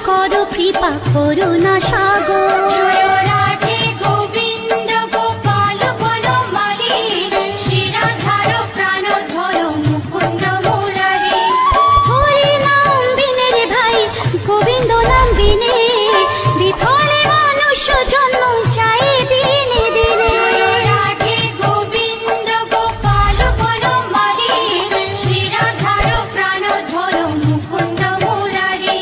করো কৃপা করুণা সাগর। জয় রাধে গোবিন্দ গোপাল বনমালী, শ্রীরাধার প্রাণধর মুকুন্দ মুরারি। হরি নাম বিনে রে ভাই, গোবিন্দ নাম বিনে বিফলে মানুষ জন্ম চাই দিনে দিনে। জয় রাধে গোবিন্দ গোপাল বনমালী, শ্রীরাধার প্রাণধর মুকুন্দ মুরারি।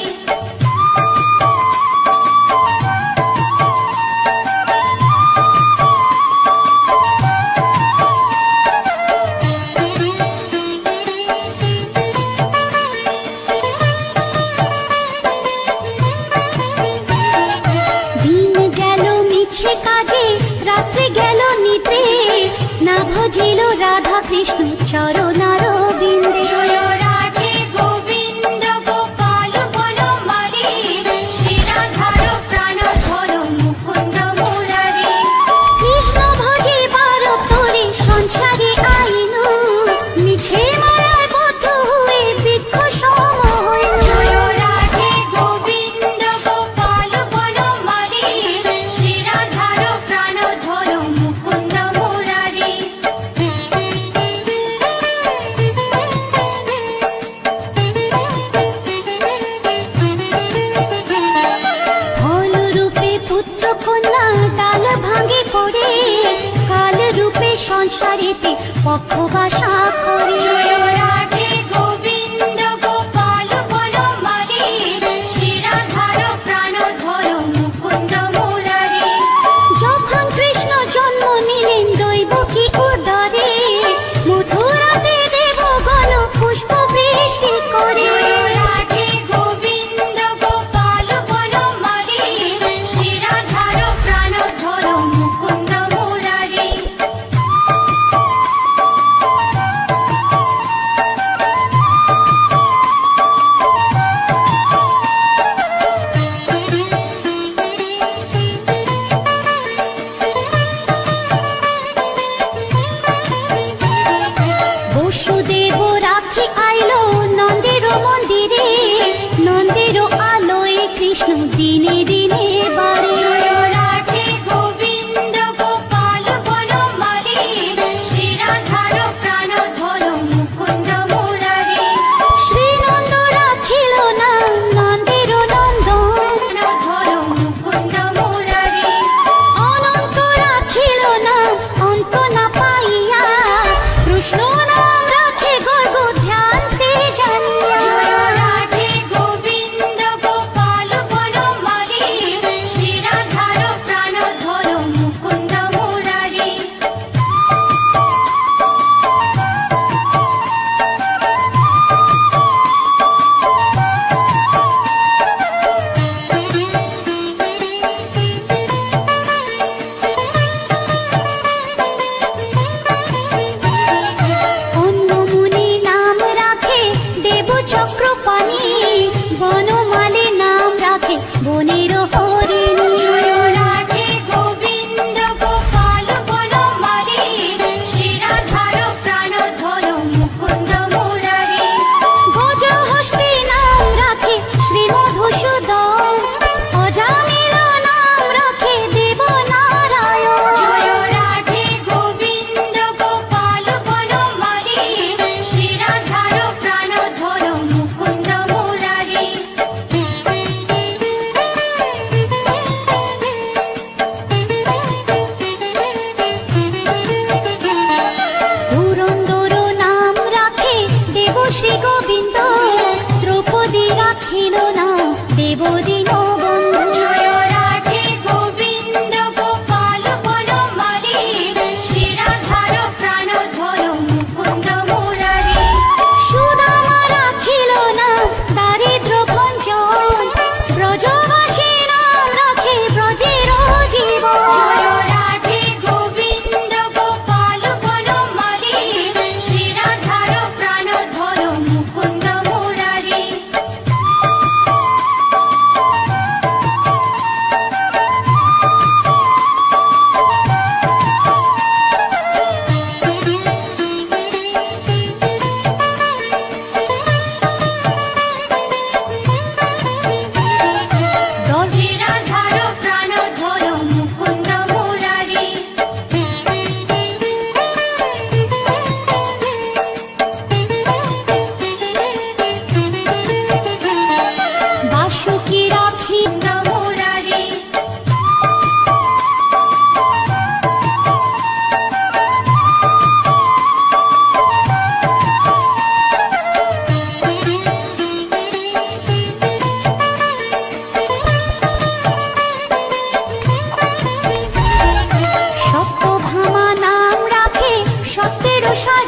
দিন গেল মিছে কাজে, রাত্রি গেল নিতে, না ভজিল রাধা কৃষ্ণ চরণার বিন্দে। জয় রাধে গোবিন্দ গোপাল বনমালী, শ্রীরাধার প্রাণধর মুকুন্দ মুরারি। কৃষ্ণ ভজিবার তরে সংসারে আইনু, মিছে মায়ায় বদ্ধ হয়ে বৃক্ষ সম হইল। জয় রাধে গোবিন্দ গোপাল বনমালী, শ্রীরাধার প্রাণধর মুকুন্দ মুরারি। ফল রূপে পুত্র কন্যা ডাল ভাঙে পড়ে, কাল রূপে সংসারেতে পক্ষবাসা করে। জয় রাধে গোবিন্দ গোপাল বনমালী, শ্রীরাধার প্রাণধর মুকুন্দ মুরারি। যখন কৃষ্ণ জন্ম নিলেন দৈবকী উদরে, মথুরাতে দেবগণ পুষ্প বৃষ্টি করে। জয় রাধে গোবিন্দ গোপাল বনমালী, শ্রীরাধার প্রাণধর মুকুন্দ মুরারি।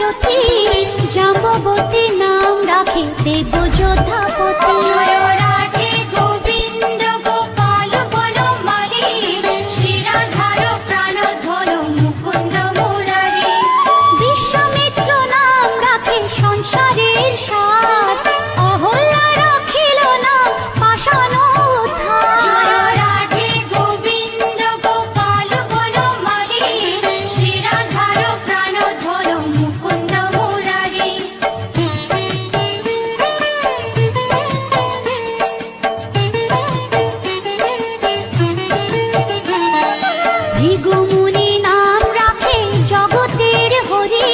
সারথি, জাম্ববতী নাম রাখে দেব যোধাপতি। জয় রাধে গোবিন্দ গোপাল বনমালী, শিরাধার প্রাণধর মুকুন্দ মুরারি। বিশ্বামিত্র নাম রাখে সংসারের সাথ, অহল্যা রাখিল নাম পাষাণ উদ্ধার। জয় রাধে গোবিন্দ গোপাল বনমালী, শিরাধার প্রাণধর মুকুন্দ মুরারি। ভৃগুমুনি নাম রাখে জগতের হরি,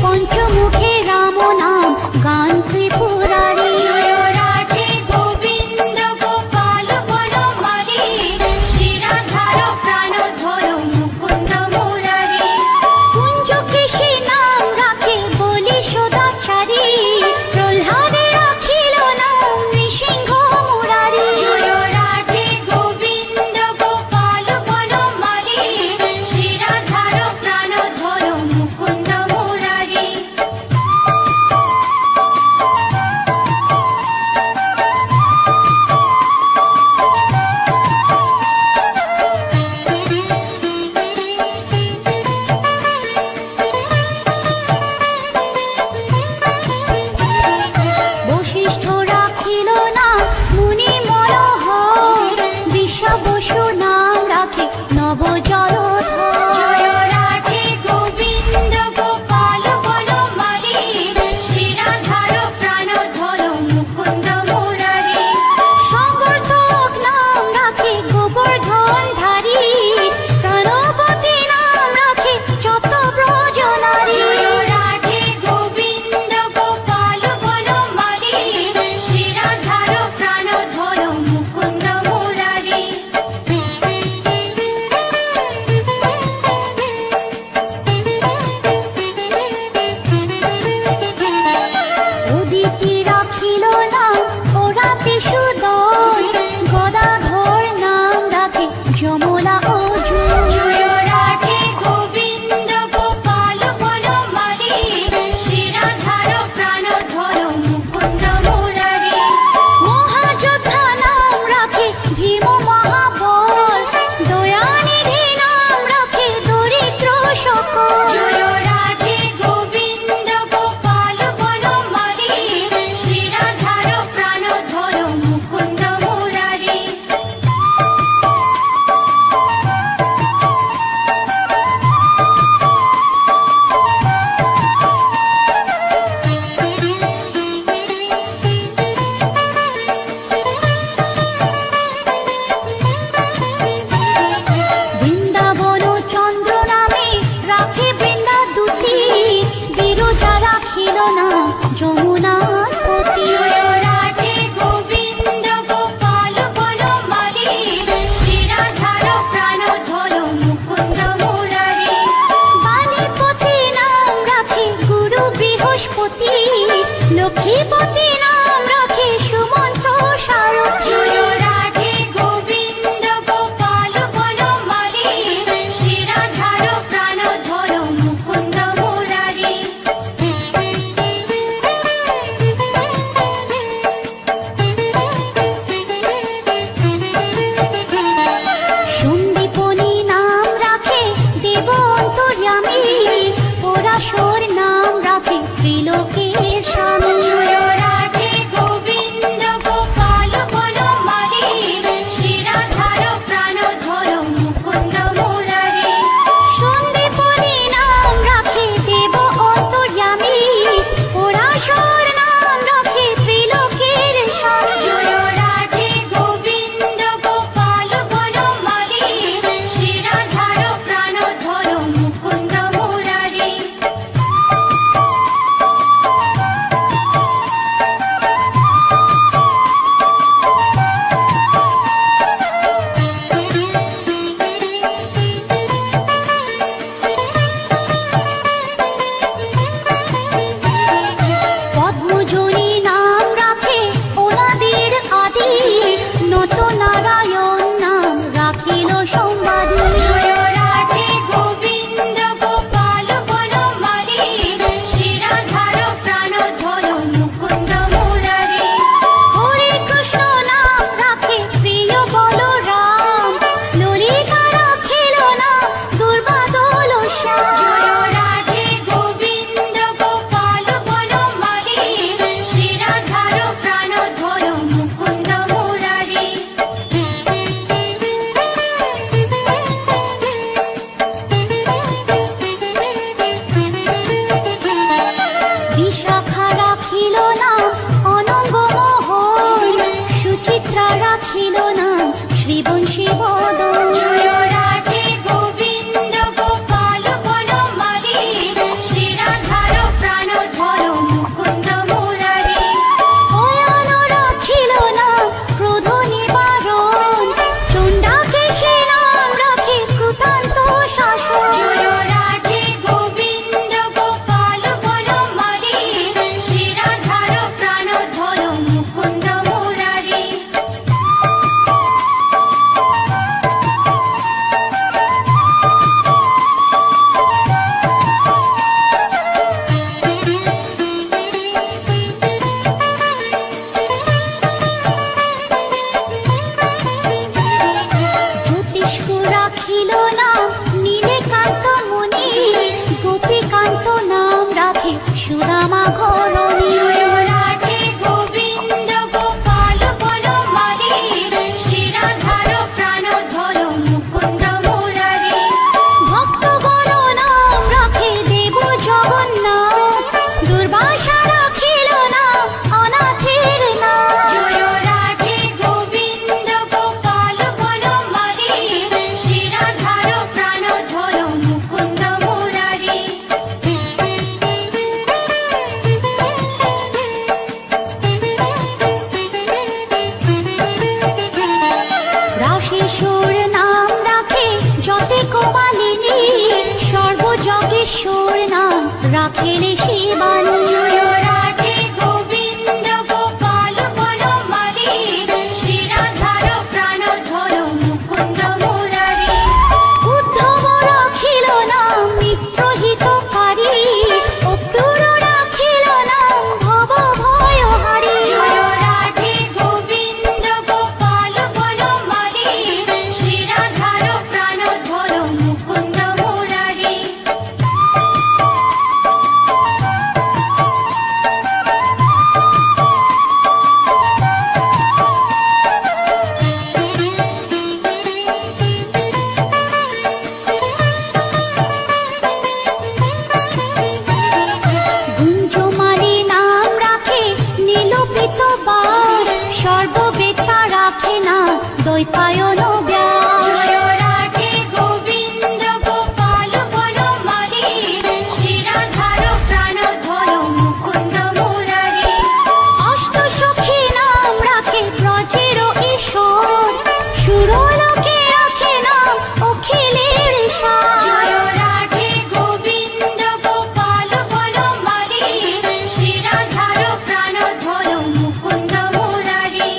পঞ্চমুখে রাম নাম গান ত্রিপুরারি। জয় রাধে গোবিন্দ গোপাল বনমালী, শিরাধার প্রাণধর মুকুন্দ মুরারি। কুঞ্জকেশী নাম রাখে বলি সদাচারী, প্রহ্লাদে রাখিল নাম নৃসিংহ মুরারি। জয় রাধে গোবিন্দ গোপাল বনমালী, শিরাধার প্রাণধর মুকুন্দ মুরারি। বশিষ্ঠ রাখিল নাম মুনি মনোহর, বিশ্বাবসু নাম রাখে নব জলধর। জয় রাধে গোবিন্দ গোপাল বনমালী, শিরাধার প্রাণধর মুকুন্দ মুরারি। সংবর্ধক নাম রাখে গোবর্ধন ধারী, প্রাণবতী নাম রাখে যত ব্রজ নারী। জয় রাধে গোবিন্দ গোপাল বনমালী, শিরাধার প্রাণধর মুকুন্দ মুরারি। উদিতি রাখিল নাম ওরাতে সুদল, গদাধর নাম রাখে যমলা অর্জুন। জয় রাধে গোবিন্দ গোপাল বনমালী, শিরাধার প্রাণধর মুকুন্দ মুরারি। মহাযোদ্ধা নাম রাখে ভীম মহাবল, দয়ানিধি নাম রাখে দরিদ্র সকল। জয় রাধে গোবিন্দ গোপাল বনমালী, শিরাধার প্রাণধর মুকুন্দ মুরারি। বৃন্দাবন চন্দ্র নামে রাখে বৃন্দা দুটি, বিরজা রাখিল নাম যমুনার পতি। জয় রাধে গোবিন্দ গোপাল বনমালী, শিরাধার প্রাণধর মুকুন্দ মুরারি। বাণীপতি নাম রাখে গুরু বৃহস্পতি, লক্ষ্মীপতি নাম রাখে সুমন্ত্র সারথি। জয় রাধে গোবিন্দ গোপাল বনমালী, শিরাধার প্রাণধর মুকুন্দ মুরারি। সন্দীপনী নাম রাখে দেব অন্তর্যামী, পরাশর নাম রাখে ত্রিলোকের স্বামী। জয় রাধে গোবিন্দ গোপাল বনমালী, শিরাধার প্রাণধর মুকুন্দ মুরারি। সন্দীপনী নাম রাখে দেব অন্তর্যামী, পরাশর নাম রাখে ত্রিলোকের স্বামী। জয় রাধে গোবিন্দ গোপাল বনমালী, শিরাধার প্রাণধর মুকুন্দ মুরারি। রাখেলে শিবানী। জয় রাধে গোবিন্দ গোপাল বনমালী, শিরাধার প্রাণধর মুকুন্দ মুরারি। উদ্ধব রাখিল নাম মিত্রহিতকারী, অক্রূর রাখিল নাম ভব ভয়হারী। জয় রাধে গোবিন্দ গোপাল বনমালী, শিরাধার প্রাণধর মুকুন্দ মুরারি। গুঞ্জমালী নাম রাখে নীলপিত বাস, সর্ববেতা রাখে না দ্বৈপায়ন ব্যাস। জয় রাধে গোবিন্দ গোপাল বনমালী, শিরাধার প্রাণধর মুকুন্দ মুরারি। অষ্টসখী নাম রাখে ব্রজের ঈশ্বর, সুরলোকে রাখে নাম অখিলের সার। জয় রাধে গোবিন্দ গোপাল বনমালী, শিরাধার প্রাণধর মুকুন্দ মুরারি।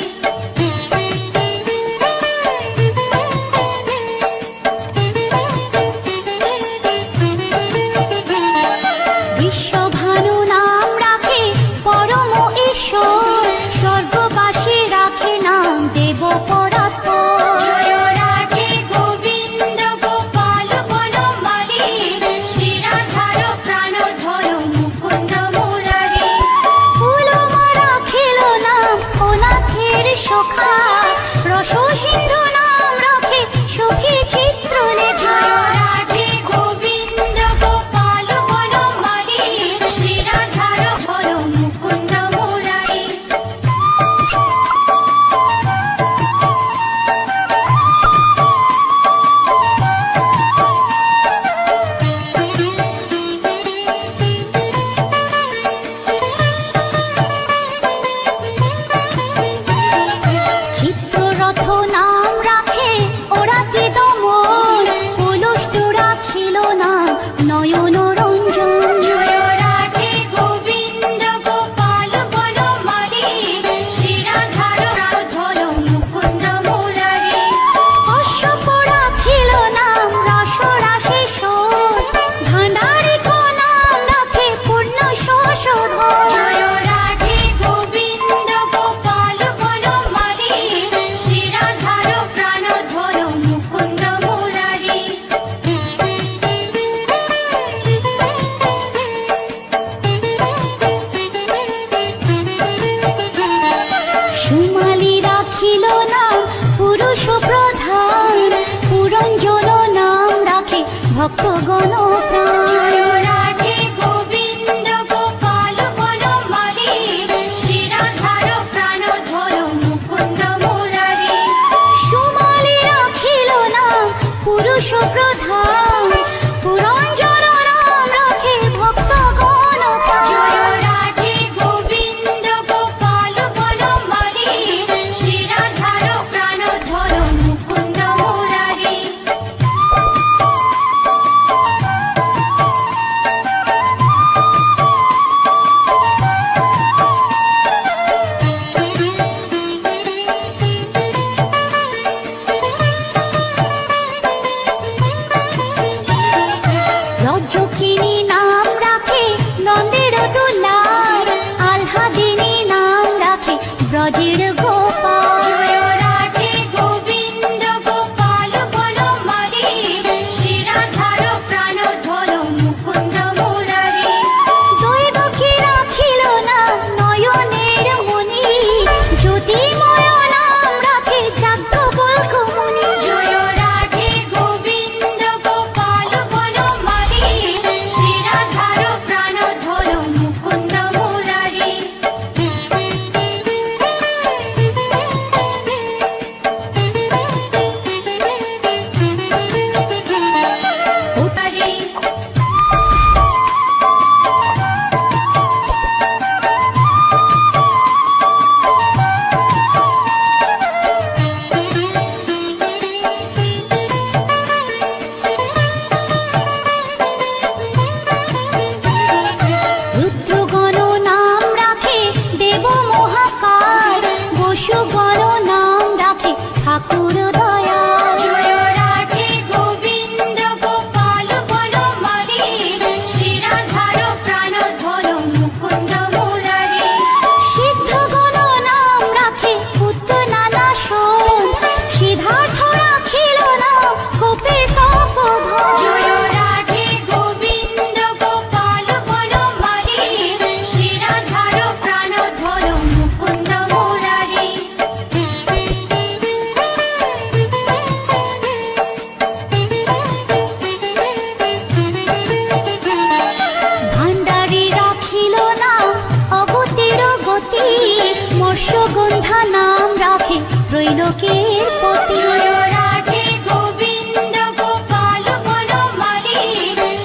লোকের পতি। জয় রাধে গোবিন্দ গোপাল বনমালী,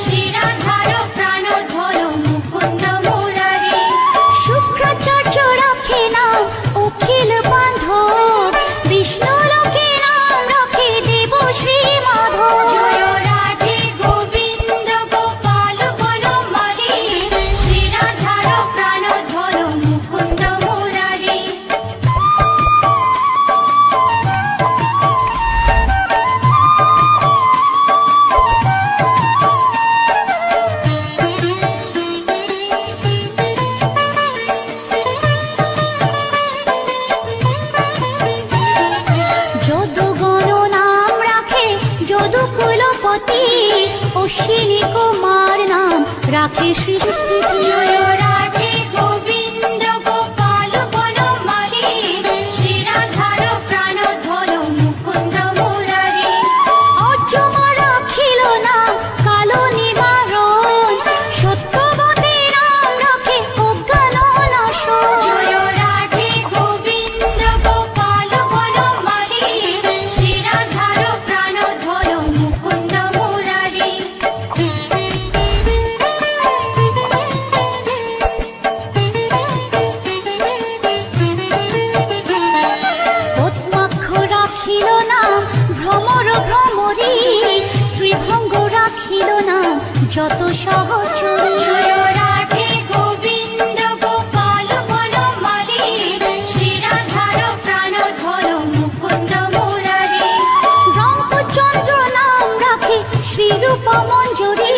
শিরাধার প্রাণধর মুকুন্দ মুরারি। শুক্রাচার্য রাখে নাম অখিল বান্ধব, বিষ্ণু লোকে নাম রাখে দেব শ্রী মাধব। জয় রাধে গোবিন্দ গোপাল বনমালী, শিরাধার প্রাণধর মুকুন্দ মুরারি। যদুগণ নাম রাখে যদুকুলপতি, অশ্বিনী কুমার নাম রাখে সৃষ্টি। জয় রাধে গোবিন্দ গোপাল বনমালী, শিরাধার প্রাণধর মুকুন্দ মুরারি। অর্জমা রাখিল নাম কালো নিবারণ, সত্যবতী নাম রাখে অজ্ঞান নাশন। জয় রাধে গোবিন্দ গোপাল বনমালী, শিরাধার প্রাণধর মুকুন্দ মুরারি। পদ্মাক্ষ রাখিল নাম ভ্রমর ভ্রমরী, ত্রিভঙ্গ রাখিল নাম যত সহচরী। জয় রাধে গোবিন্দ গোপাল বনমালী, শিরাধার প্রাণধর মুকুন্দ মুরারি। রঙ্গচন্দ্র নাম রাখে শ্রীরূপ মঞ্জুরি,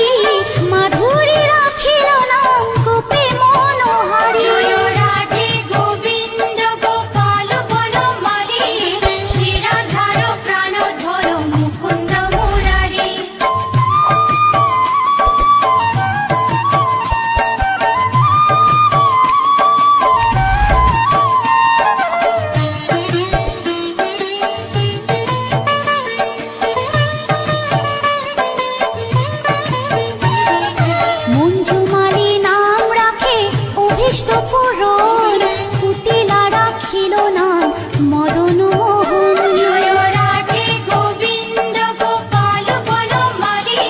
মাধুরী রাখিল নাম গোপী মনোহারী। জয় রাধে গোবিন্দ গোপাল বনমালী, শিরাধার প্রাণধর মুকুন্দ মুরারি। মঞ্জুমালী নাম রাখে অভীষ্ট পূরণ, কুটিলা রাখিল নাম মদন মোহন। জয় রাধে গোবিন্দ গোপাল বনমালী,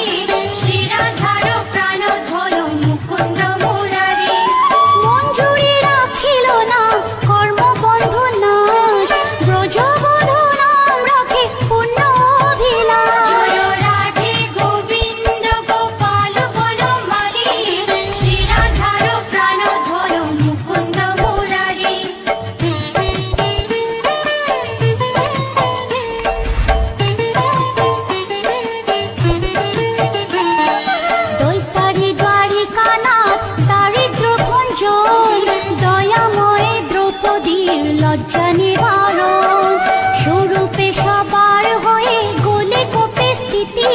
শিরাধার প্রাণধর মুকুন্দ মুরারি। মঞ্জুরি রাখিল নাম কর্মবন্ধু নাশ, ব্রজবধূ নাম রাখে পুণ্য অভিলাষ। জয় রাধে গোবিন্দ গোপাল বনমালী, শিরাধার প্রাণধর মুকুন্দ মুরারি। দৈতারি দ্বারিকানাথ দারিদ্র ভঞ্জন, দয়াময় দ্রৌপদীর লজ্জা নিবারণ। স্বরূপে সবার হয়ে গোলে কোপে স্থিতি,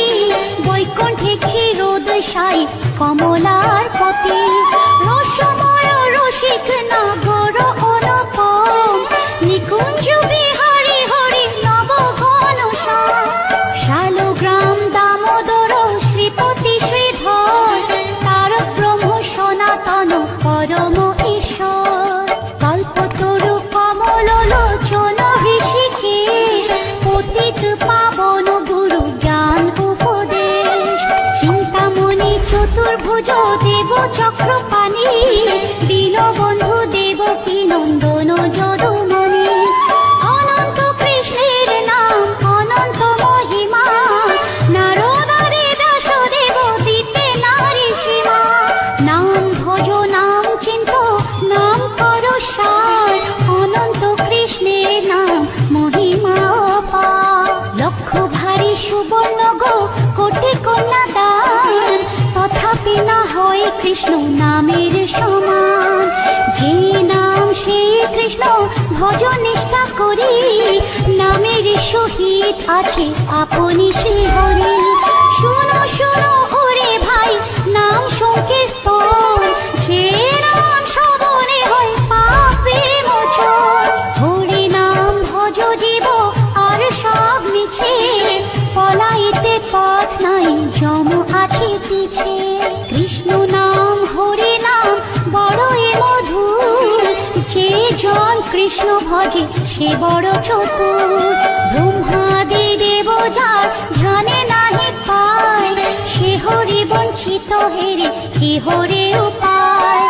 বৈকুণ্ঠে ক্ষীরোদশায়ী কমলার পতি। রসময় রসিক নাগর অনুপম, নিকুঞ্জ বিহারী হরি নব ঘনশ্যাম। শালগ্রাম দামোদর শ্রীপতি শ্রীধর, তারক ব্রহ্ম সনাতন পরম ঈশ্বর। কল্পতরু কমল লোচন ঋষিকেশ, পতিত পাবন গুরু জ্ঞান উপদেশ। চিন্তামণি চতুর্ভুজ দেব চক্রপাণি, দীনবন্ধু দেবকী নন্দন যদুমণি। অনন্ত কৃষ্ণের নাম অনন্ত মহিমা, নারদাদি দাসদেব দিতে নারী সীমা। নাম ভজ নাম চিন্ত নাম কর সার, অনন্ত কৃষ্ণের নাম মহিমা অপার। লক্ষ ভারী সুবর্ণ গো কোটি কন্যা দান, তথাপি না হয় কৃষ্ণ নামের সমান। যে নাম সে কৃষ্ণ ভজ নিষ্ঠা করি, নামের সহিত আছে আপনি শ্রীহরি। শুনো শুনো ওরে ভাই নাম সংকীর্তন, যে নাম শ্রবণে হয় পাপ বিমোচন। হরি নাম ভজ জীব আর সব মিছে, পলাইতে পথ নাই যম আছে পিছে। কৃষ্ণ নাম হরি নাম বড়ই মধুর, যে জন কৃষ্ণ ভজে সে বড় চতুর। ব্রহ্মাদি দেব যার ধ্যানে নাহি পায়, সে হরি বঞ্চিত হেরে কি হরে উপায়।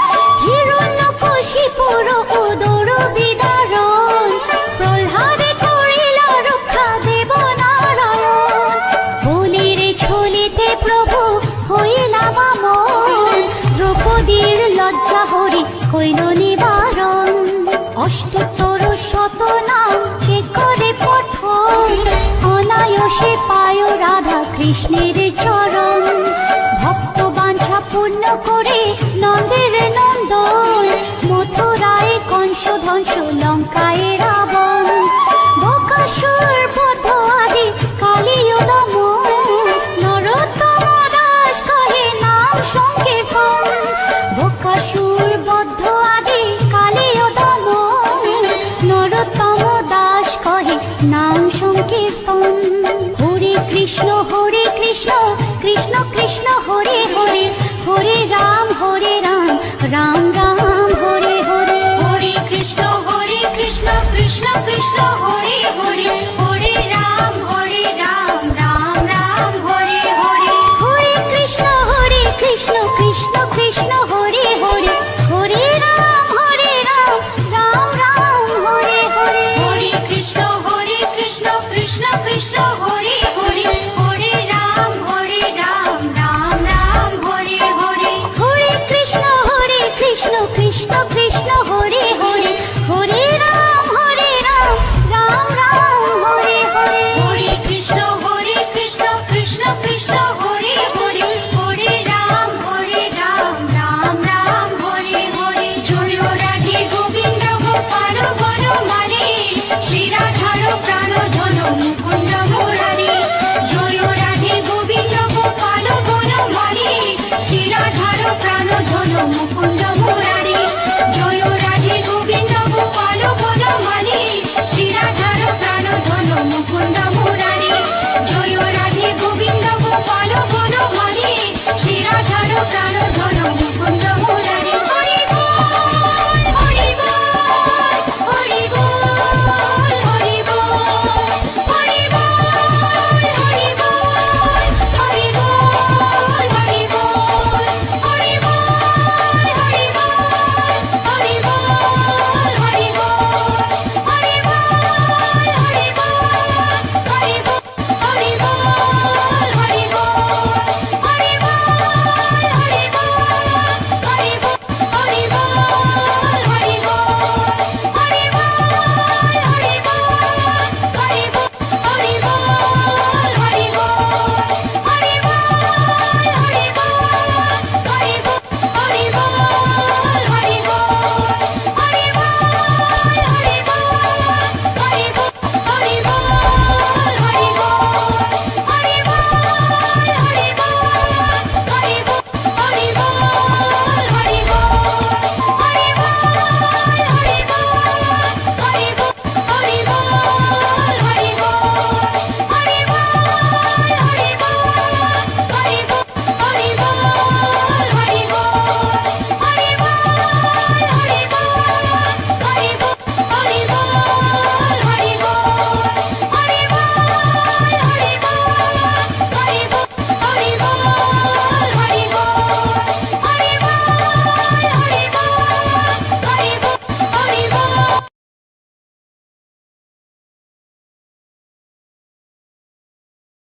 হিরণ্যকশিপুর উদর বিদারণ, প্রহ্লাদে করিল রক্ষা দেব নারায়ণ। বলির ছলিতে প্রভু হইলা বামন, দ্রৌপদীর লজ্জা হরি কইল নিবারণ। অষ্টোত্তর শত নাম যে করে পঠন, অনায়াসে পায় রাধা কৃষ্ণের চরণ। ভক্ত বাঞ্ছা পূর্ণ করে নন্দের